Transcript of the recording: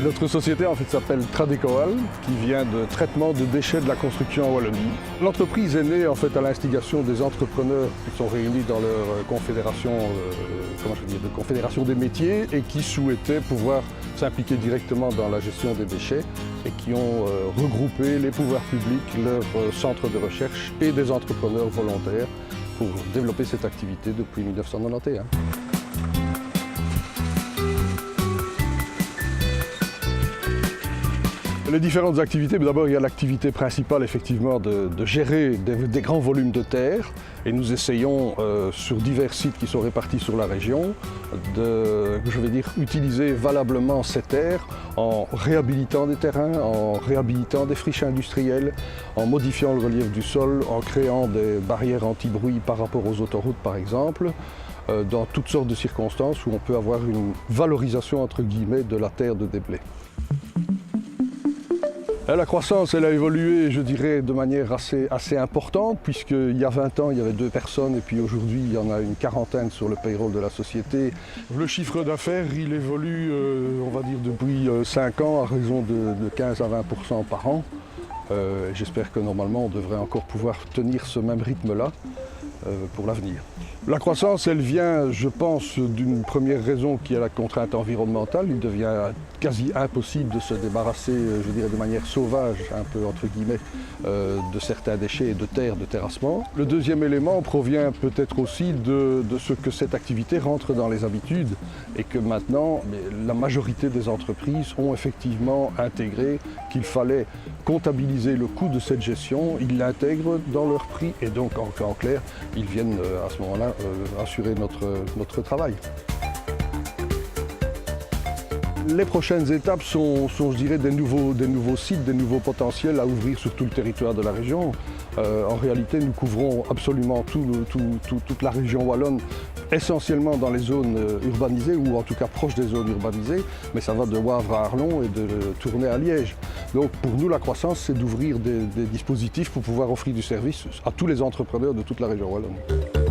Notre société en fait s'appelle Tradecoal, qui vient de traitement de déchets de la construction en Wallonie. L'entreprise est née en fait à l'instigation des entrepreneurs qui sont réunis dans leur confédération, de confédération des métiers et qui souhaitaient pouvoir s'impliquer directement dans la gestion des déchets et qui ont regroupé les pouvoirs publics, leurs centres de recherche et des entrepreneurs volontaires pour développer cette activité depuis 1991. Les différentes activités, d'abord il y a l'activité principale effectivement de gérer des grands volumes de terre et nous essayons sur divers sites qui sont répartis sur la région utiliser valablement ces terres en réhabilitant des terrains, en réhabilitant des friches industrielles, en modifiant le relief du sol, en créant des barrières anti-bruit par rapport aux autoroutes par exemple, dans toutes sortes de circonstances où on peut avoir une valorisation entre guillemets de la terre de déblai. La croissance, elle a évolué, je dirais, de manière assez importante, puisqu'il y a 20 ans, il y avait 2 personnes, et puis aujourd'hui, il y en a une quarantaine sur le payroll de la société. Le chiffre d'affaires, il évolue, on va dire, depuis 5 ans, à raison de 15 à 20% par an. J'espère que normalement, on devrait encore pouvoir tenir ce même rythme-là pour l'avenir. La croissance, elle vient, je pense, d'une première raison qui est la contrainte environnementale. Il devient quasi impossible de se débarrasser, je dirais de manière sauvage, un peu entre guillemets, de certains déchets et de terre, de terrassement. Le deuxième élément provient peut-être aussi de ce que cette activité rentre dans les habitudes et que maintenant, la majorité des entreprises ont effectivement intégré qu'il fallait comptabiliser le coût de cette gestion, ils l'intègrent dans leur prix et donc en clair, ils viennent à ce moment-là assurer notre travail. Les prochaines étapes sont, je dirais, des nouveaux sites, des nouveaux potentiels à ouvrir sur tout le territoire de la région. En réalité, nous couvrons absolument toute la région wallonne, essentiellement dans les zones urbanisées ou en tout cas proches des zones urbanisées, mais ça va de Wavre à Arlon et de Tournai à Liège. Donc pour nous, la croissance, c'est d'ouvrir des dispositifs pour pouvoir offrir du service à tous les entrepreneurs de toute la région wallonne.